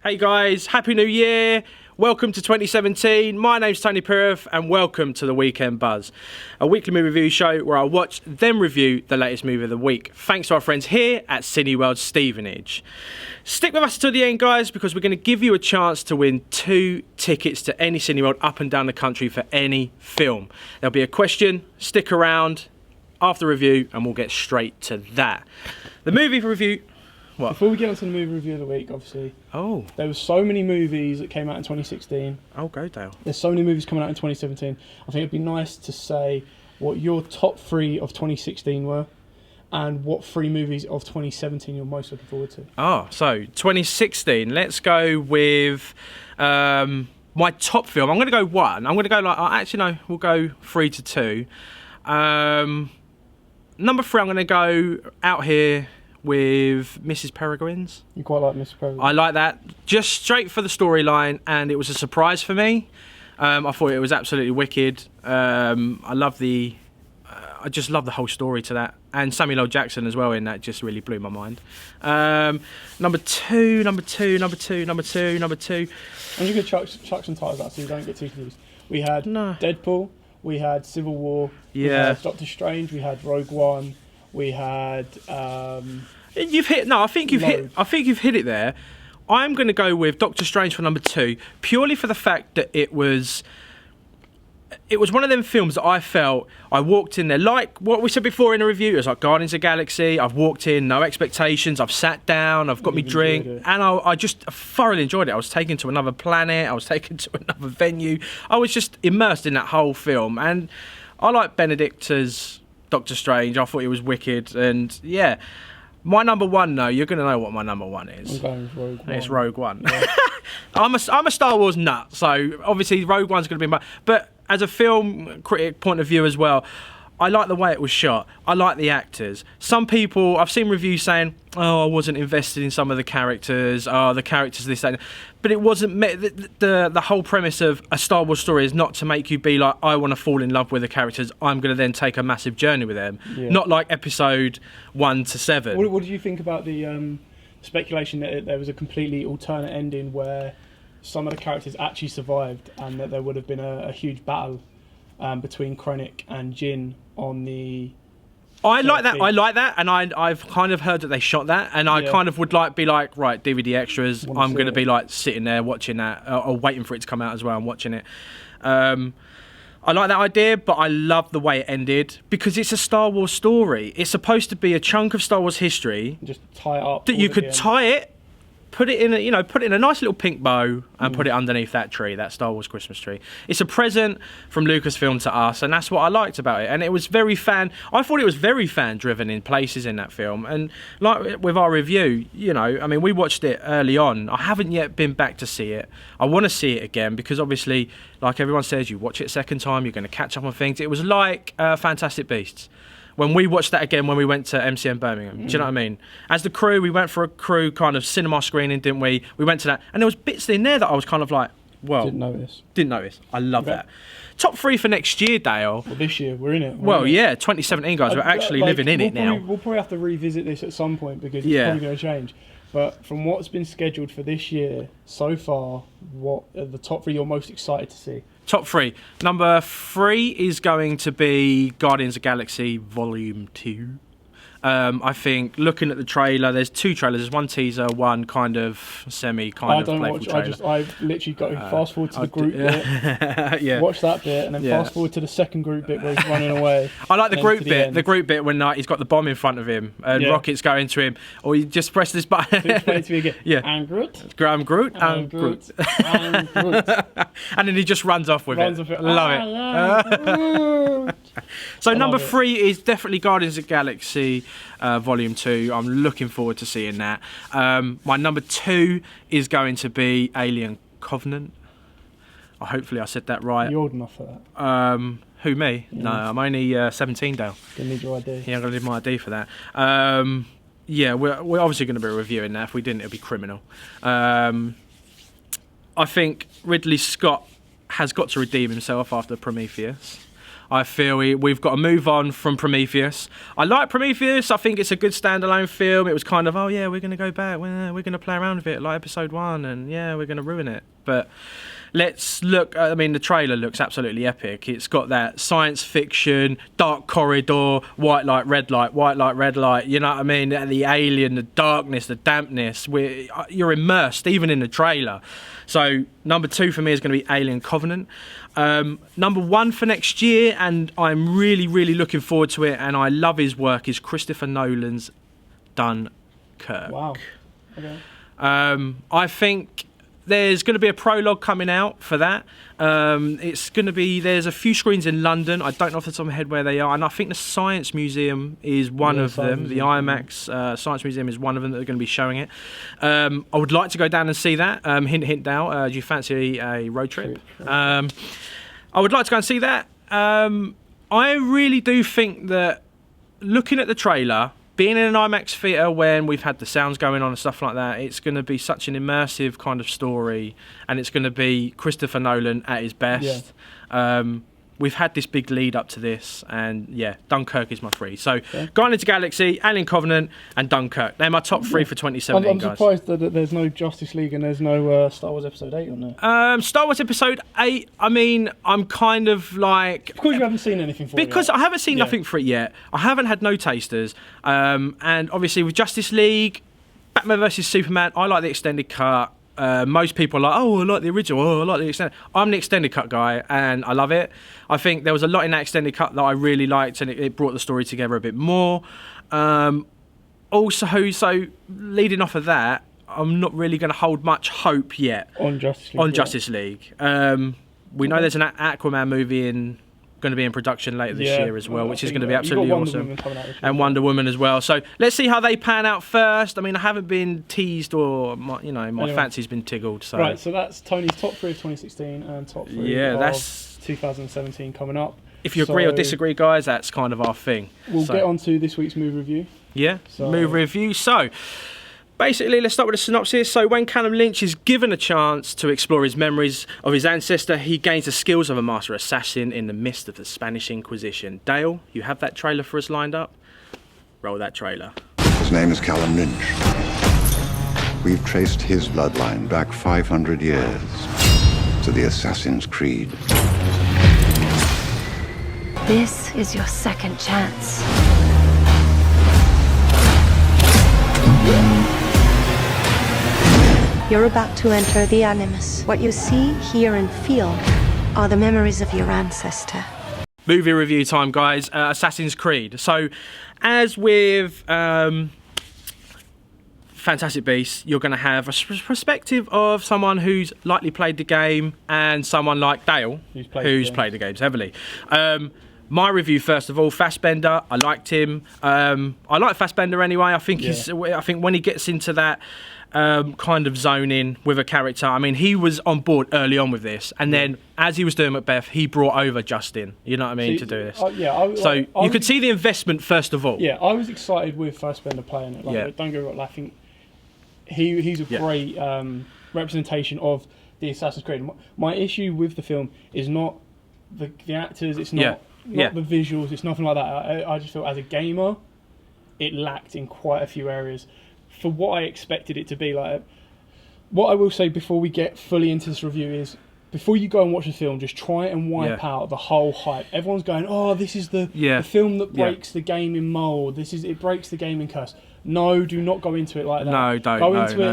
Hey guys, Happy New Year! Welcome to 2017. My name's Tony Piroth and welcome to the MYM Buzz, a weekly movie review show where I watch, then review the latest movie of the week. Thanks to our friends here at Cineworld Stevenage. Stick with us until the end, guys, because we're going to give you a chance to win 2 tickets to any Cineworld up and down the country for any film. There'll be a question, stick around after review and we'll get straight to that. The movie review... What? Before we get on to the movie review of the week, obviously, there were so many movies that came out in 2016. Oh, go Dayle. There's so many movies coming out in 2017. I think it'd be nice to say what your top 3 of 2016 were and what 3 movies of 2017 you're most looking forward to. Oh, so 2016. Let's go with my top film. I'm going to go 1. I'm going to go actually, no, we'll go 3 to 2. Number 3, I'm going to go out here with Mrs. Peregrine's. You quite like Mrs. Peregrine? I like that. Just straight for the storyline, and it was a surprise for me. I thought it was absolutely wicked. I just love the whole story to that, and Samuel L. Jackson as well in that just really blew my mind. Number two. I'm just going to chuck some titles out so you don't get too confused. We had Deadpool, we had Civil War, we had Doctor Strange, we had Rogue One, we had. You've hit. No, I think you've hit. I think you've hit it there. I'm going to go with Doctor Strange for number 2, purely for the fact that it was one of them films that I felt I walked in there like what we said before in a review. It was like Guardians of the Galaxy. I've walked in, no expectations. I've sat down. I've got me drink, and I just thoroughly enjoyed it. I was taken to another planet. I was taken to another venue. I was just immersed in that whole film, and I like Benedict as Doctor Strange. I thought he was wicked, and yeah. My number 1, though, you're going to know what my number 1 is. I'm going with Rogue One. It's Rogue One. Yeah. I'm a Star Wars nut, so obviously Rogue One's going to be my... But as a film critic point of view as well, I like the way it was shot. I like the actors. Some people, I've seen reviews saying, oh, I wasn't invested in some of the characters, the characters this, that. But it wasn't... The whole premise of a Star Wars story is not to make you be like, I want to fall in love with the characters. I'm going to then take a massive journey with them. Yeah. Not like episode 1 to 7. What did you think about the speculation that there was a completely alternate ending where some of the characters actually survived and that there would have been a huge battle between Krennic and Jyn on the... I like that, and I've kind of heard that they shot that, and I kind of would be like, right, DVD extras, I'm going to be like sitting there watching that, or waiting for it to come out as well, I'm watching it. I like that idea, but I love the way it ended, because it's a Star Wars story. It's supposed to be a chunk of Star Wars history. Just tie it up. That you could tie it, put it in a nice little pink bow and put it underneath that tree, that Star Wars Christmas tree. It's a present from Lucasfilm to us, and that's what I liked about it. And it was I thought it was very fan-driven in places in that film. And like with our review, we watched it early on. I haven't yet been back to see it. I want to see it again because obviously, like everyone says, you watch it a second time, you're going to catch up on things. It was like Fantastic Beasts. When we watched that again when we went to MCM Birmingham. Do you know what I mean? As the crew, we went for a crew kind of cinema screening, didn't we? We went to that. And there was bits in there that I was kind of like, well... Didn't notice. I love that. Top 3 for next year, Dayle. Well, this year, we're in it. 2017, guys. We're actually living in it now. We'll probably have to revisit this at some point because it's probably going to change. But from what's been scheduled for this year so far, what are the top 3 you're most excited to see? Top 3. Number 3 is going to be Guardians of the Galaxy Volume 2. I think looking at the trailer, there's 2 trailers. There's one teaser, one kind of playful trailer. I've literally got to fast forward to the group bit. Watch that bit and then fast forward to the second group bit where he's running away. I like the group bit. The group bit when he's got the bomb in front of him and rockets go into him, or you just press this button. Explain it to me again. Yeah. And Groot. I'm Groot. And Groot. And Groot. And then he just runs off with it. Love it. So number 3 is definitely Guardians of the Galaxy Volume 2. I'm looking forward to seeing that. My number 2 is going to be Alien Covenant. Hopefully I said that right. You're old enough for that. Who, me? Yeah. No, I'm only 17, Dayle. Gonna need your ID. Yeah, I'm going to need my ID for that. We're obviously going to be reviewing that. If we didn't, it would be criminal. I think Ridley Scott has got to redeem himself after Prometheus. I feel we've got to move on from Prometheus. I like Prometheus. I think it's a good standalone film. It was kind of, oh yeah, we're going to go back. We're going to play around with it like episode 1, and yeah, we're going to ruin it. But let's look. I mean, the trailer looks absolutely epic. It's got that science fiction, dark corridor, white light, red light, white light, red light. You know what I mean? The alien, the darkness, the dampness. You're immersed even in the trailer. So number 2 for me is going to be Alien Covenant. Number 1 for next year, and I'm really, really looking forward to it. And I love his work. Is Christopher Nolan's Dunkirk. Wow. Okay. I think there's going to be a prologue coming out for that. It's going to be, there's a few screens in London. I don't know off the top of my head where they are. And I think the Science Museum is one of them. The IMAX Science Museum is one of them that are going to be showing it. I would like to go down and see that. Hint, hint, Dayle. Do you fancy a road trip? I would like to go and see that. I really do think that looking at the trailer, being in an IMAX theatre when we've had the sounds going on and stuff like that, it's going to be such an immersive kind of story, and it's going to be Christopher Nolan at his best. Yeah. We've had this big lead up to this, and yeah, Dunkirk is my 3. So, Guardians of the Galaxy, Alien Covenant, and Dunkirk. They're my top 3 for 2017, I'm surprised that there's no Justice League and there's no Star Wars Episode 8 on there. Star Wars Episode 8, I mean, I'm kind of like... Of course you haven't seen anything for it because yet. I haven't seen nothing for it yet. I haven't had no tasters. And obviously with Justice League, Batman vs Superman, I like the extended cut. Most people are like, oh, I like the original, oh, I like the extended. I'm the extended cut guy, and I love it. I think there was a lot in that extended cut that I really liked, and it brought the story together a bit more. Also, so leading off of that, I'm not really going to hold much hope yet on Justice League. We know there's an Aquaman movie going to be in production later this year as well, which is going to be absolutely awesome. And Wonder Woman as well. So let's see how they pan out first. I mean, I haven't been teased or my fancy's been tickled. So. Right, so that's Tony's top 3 of 2016 and top 3 of 2017 coming up. If you agree or disagree, guys, that's kind of our thing. We'll get on to this week's movie review. Yeah, movie review. So basically, let's start with a synopsis. So when Callum Lynch is given a chance to explore his memories of his ancestor, he gains the skills of a master assassin in the midst of the Spanish Inquisition. Dayle, you have that trailer for us lined up? Roll that trailer. His name is Callum Lynch. We've traced his bloodline back 500 years to the Assassin's Creed. This is your second chance. You're about to enter the Animus. What you see, hear, and feel are the memories of your ancestor. Movie review time, guys. Assassin's Creed. So, as with Fantastic Beasts, you're going to have a perspective of someone who's likely played the game and someone like Dayle, who's played the games heavily. My review, first of all, Fassbender. I liked him. I like Fassbender anyway. I think I think when he gets into that kind of zone in with a character. I mean, he was on board early on with this, and then as he was doing Macbeth, he brought over Justin. You know what I mean, to do this. You could see the investment first of all. Yeah, I was excited with Fassbender playing it. Don't get me wrong. I think he's a great representation of the Assassin's Creed. My issue with the film is not the actors. It's not the visuals. It's nothing like that. I just feel as a gamer, it lacked in quite a few areas for what I expected it to be. Like, what I will say before we get fully into this review is, before you go and watch the film, just try and wipe out the whole hype. everyone's going, oh, this is the film that breaks the gaming mold. It breaks the gaming curse. No, do not go into it like that. No, don't.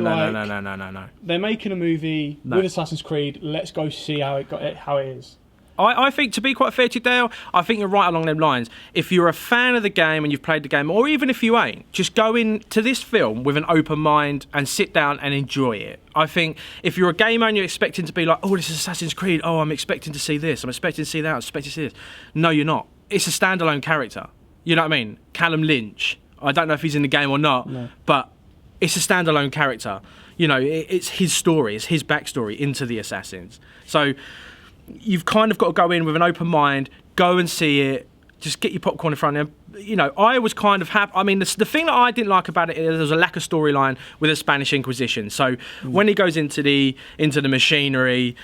No. They're making a movie with Assassin's Creed. Let's go see how it is. I think, to be quite fair to you, Dayle, I think you're right along them lines. If you're a fan of the game and you've played the game, or even if you ain't, just go into this film with an open mind and sit down and enjoy it. I think if you're a gamer and you're expecting to be like, oh, this is Assassin's Creed, oh, I'm expecting to see this, I'm expecting to see that, I'm expecting to see this. No, you're not. It's a standalone character. You know what I mean? Callum Lynch. I don't know if he's in the game or not, but it's a standalone character. You know, it's his story, it's his backstory into the Assassins. So you've kind of got to go in with an open mind, go and see it, just get your popcorn in front of you. You know, I was kind of happy. I mean, the thing that I didn't like about it is there was a lack of storyline with the Spanish Inquisition. So when he goes into the machinery,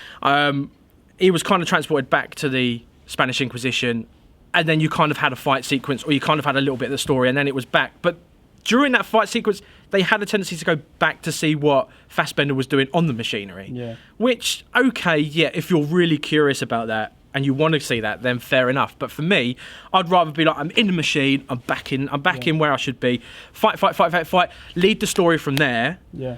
he was kind of transported back to the Spanish Inquisition. and then you kind of had a fight sequence, or you kind of had a little bit of the story, and then it was back. But during that fight sequence, they had a tendency to go back to see what Fassbender was doing on the machinery. Yeah. Which, okay, yeah, if you're really curious about that and you want to see that, then fair enough. But for me, I'd rather be like, I'm in the machine, I'm back in where I should be. Fight. Lead the story from there. Yeah.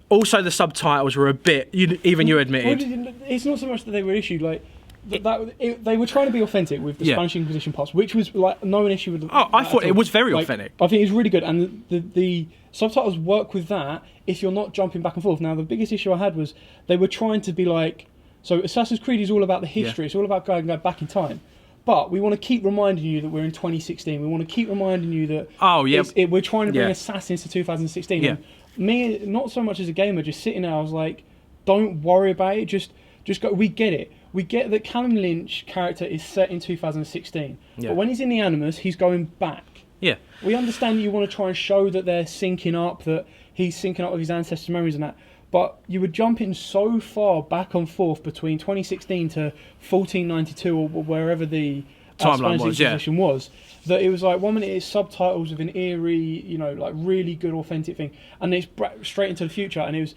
Also, the subtitles were a bit, even you admitted. Well, it's not so much that they were issued, like, they were trying to be authentic with the Spanish Inquisition parts, which was like no issue with. I thought it was very authentic. I think it was really good, and the subtitles work with that if you're not jumping back and forth. Now, the biggest issue I had was they were trying to be like, so Assassin's Creed is all about the history. It's all about going back in time. But we want to keep reminding you that we're in 2016. We want to keep reminding you that we're trying to bring Assassins to 2016. Yeah. And me, not so much as a gamer, just sitting there, I was like, don't worry about it. Just go. We get it. We get that Callum Lynch character is set in 2016. Yeah. But when he's in the Animus, he's going back. Yeah. We understand you want to try and show that they're syncing up, that he's syncing up with his ancestors' memories and that. But you were jumping so far back and forth between 2016 to 1492 or wherever the timeline was, that it was like 1 minute it's subtitles with an eerie, like really good authentic thing, and it's straight into the future, and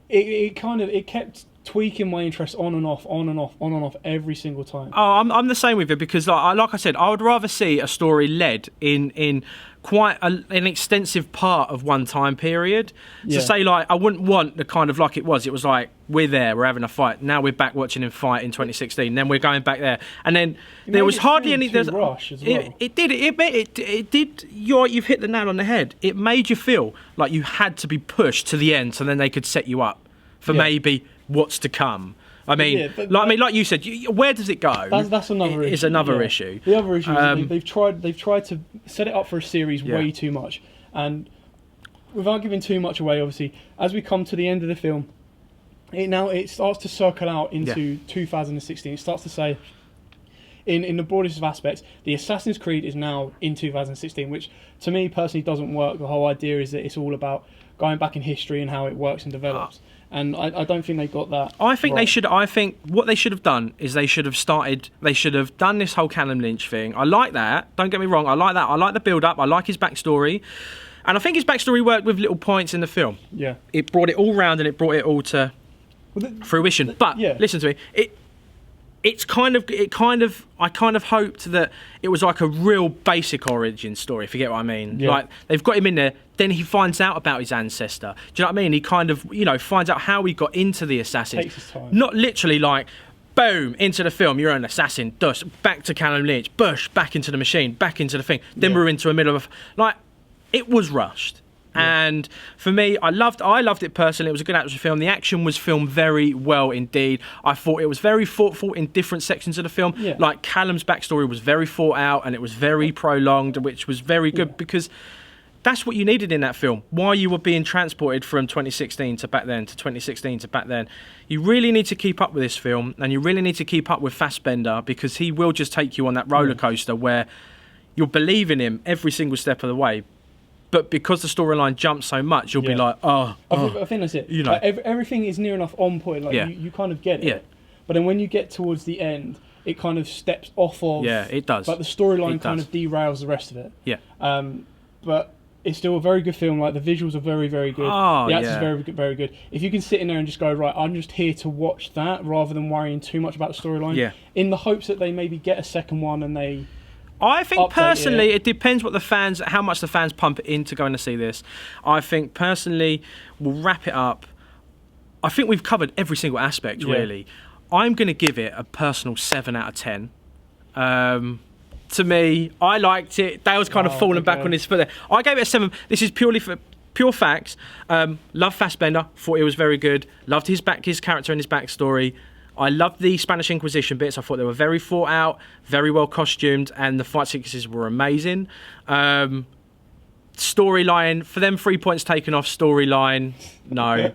it kept tweaking my interest on and off every single time. Oh, I'm the same with it, because like I said, I would rather see a story led in quite an extensive part of one time period. To say, like, I wouldn't want the kind of like it was like, we're there, we're having a fight, now we're back watching him fight in 2016, then we're going back there, and then there was hardly any rush as well. It did. You've hit the nail on the head. It made you feel like you had to be pushed to the end, so then they could set you up for maybe what's to come. I mean, like you said, where does it go? That's another issue. It's another issue. The other issue is they've tried to set it up for a series way too much, and without giving too much away, obviously, as we come to the end of the film, it starts to circle out into 2016. It starts to say, in the broadest of aspects, the Assassin's Creed is now in 2016, which to me personally doesn't work. The whole idea is that it's all about going back in history and how it works and develops. And I don't think they got that. I think right. they should. I think what they should have done is they should have done this whole Callum Lynch thing. I like that. Don't get me wrong. I like that. I like the build up. I like his backstory, and I think his backstory worked with little points in the film. Yeah. It brought it all round, and it brought it all to fruition. But listen to me. I kind of hoped that it was like a real basic origin story, if you get what I mean. Yeah. Like, they've got him in there, then he finds out about his ancestor. Do you know what I mean? He kind of, finds out how he got into the Assassins. Takes his time. Not literally like, boom, into the film, you're an assassin, dust, back to Callum Lynch, bush, back into the machine, back into the thing. Then we're into the middle of, it was rushed. Yeah. And for me, I loved it personally. It was a good action film. The action was filmed very well indeed. I thought it was very thoughtful in different sections of the film. Yeah. Like, Callum's backstory was very thought out, and it was very prolonged, which was very good because that's what you needed in that film. While you were being transported from 2016 to back then, to 2016 to back then, you really need to keep up with this film, and you really need to keep up with Fassbender, because he will just take you on that roller coaster where you'll believe in him every single step of the way. But because the storyline jumps so much, you'll be like, I think that's it. Like, everything is near enough on point. Like, you kind of get it. Yeah. But then when you get towards the end, it kind of steps off of... Yeah, it does. But the storyline kind of derails the rest of it. Yeah. But it's still a very good film. Like, the visuals are very, very good. The acting's very, very good. If you can sit in there and just go, right, I'm just here to watch that, rather than worrying too much about the storyline, in the hopes that they maybe get a second one and they... I think personally, it depends how much the fans pump it in to going to see this. I think personally, we'll wrap it up. I think we've covered every single aspect, really. I'm going to give it a personal 7 out of 10. To me, I liked it. Dale's kind of fallen back on his foot there. I gave it a 7. This is purely for pure facts. Loved Fassbender. Thought it was very good. Loved his character and his backstory. I loved the Spanish Inquisition bits. I thought they were very thought out, very well costumed, and the fight sequences were amazing. Storyline, for them 3 points taken off, storyline, no.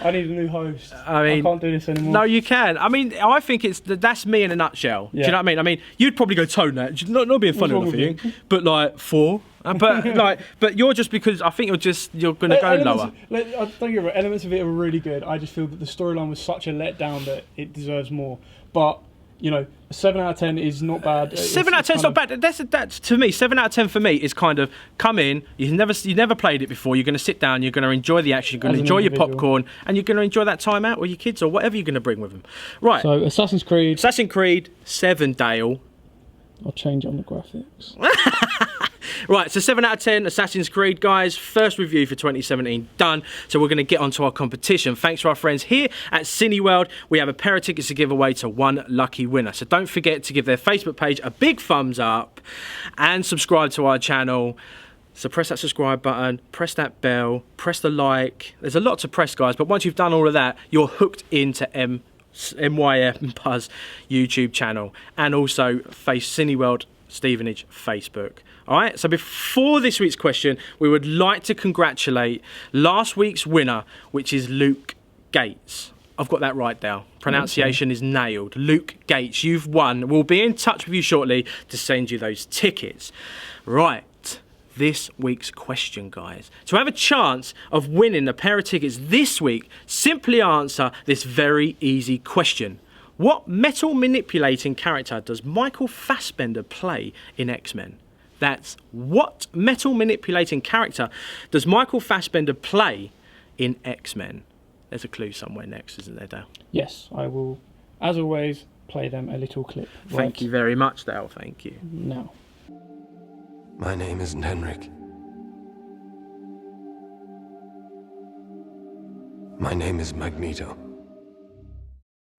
I need a new host. I can't do this anymore. No, you can. I mean, I think that's me in a nutshell. Do you know what I mean? I mean, you'd probably go tone that. Not being funny enough for you, but like 4. But you're just, because I think you're going to go lower. Don't get me wrong, elements of it are really good. I just feel that the storyline was such a letdown that it deserves more. But a 7 out of 10 is not bad. 7 out of 10 is not bad. That's to me. 7 out of 10 for me is kind of come in. You've never played it before. You're going to sit down. You're going to enjoy the action. You're going to enjoy your popcorn, and you're going to enjoy that time out with your kids or whatever you're going to bring with them. Right. So Assassin's Creed 7, Dayle. I'll change it on the graphics. Right, so 7 out of 10, Assassin's Creed, guys. First review for 2017 done. So we're going to get onto our competition. Thanks to our friends here at Cineworld. We have a pair of tickets to give away to one lucky winner. So don't forget to give their Facebook page a big thumbs up and subscribe to our channel. So press that subscribe button, press that bell, press the like. There's a lot to press, guys, but once you've done all of that, you're hooked into MYM Buzz YouTube channel and also Cineworld Stevenage Facebook. All right, so before this week's question, we would like to congratulate last week's winner, which is Luke Gates. I've got that right, Dayle. Pronunciation is nailed. Luke Gates, you've won. We'll be in touch with you shortly to send you those tickets. Right, this week's question, guys. To have a chance of winning a pair of tickets this week, simply answer this very easy question. What metal manipulating character does Michael Fassbender play in X-Men? That's what metal manipulating character does Michael Fassbender play in X-Men? There's a clue somewhere next, isn't there, Dayle? Yes, I will, as always, play them a little clip. Thank you very much, Dayle. Thank you. Now. My name isn't Henrik. My name is Magneto.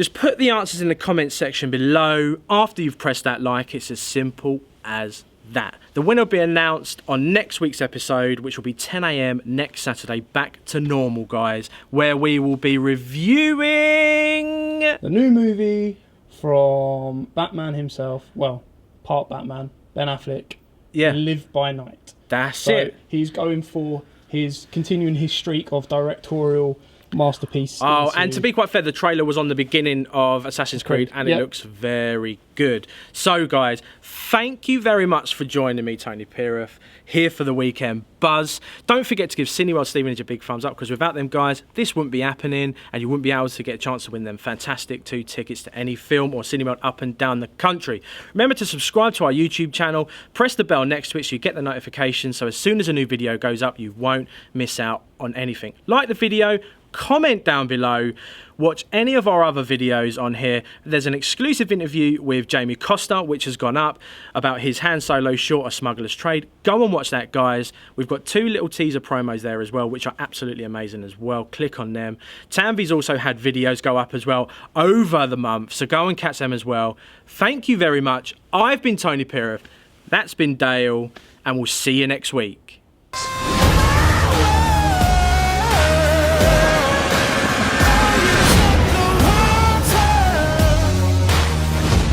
Just put the answers in the comments section below. After you've pressed that like, it's as simple as that. The winner will be announced on next week's episode, which will be 10 AM next Saturday. Back to normal, guys, where we will be reviewing the new movie from Batman himself. Well, part Batman, Ben Affleck. Yeah. Live by Night. That's it. He's going for continuing his streak of directorial masterpiece. Oh, and to be quite fair, the trailer was on the beginning of Assassin's Creed and it looks very good. So guys, thank you very much for joining me, Tony Piroth, here for the weekend buzz. Don't forget to give Cineworld Stevenage a big thumbs up, because without them guys, this wouldn't be happening and you wouldn't be able to get a chance to win them fantastic 2 tickets to any film or Cineworld up and down the country. Remember to subscribe to our YouTube channel, press the bell next to it so you get the notification, so as soon as a new video goes up, you won't miss out on anything. Like the video, comment down below, watch any of our other videos on here. There's an exclusive interview with Jamie Costa which has gone up about his Han Solo short, A Smuggler's Trade. Go and watch that, guys. We've got 2 little teaser promos there as well, which are absolutely amazing as well. Click on them. Tanvi's also had videos go up as well over the month, so go and catch them as well. Thank you very much. I've been Tony Piroth, that's been Dayle, and we'll see you next week.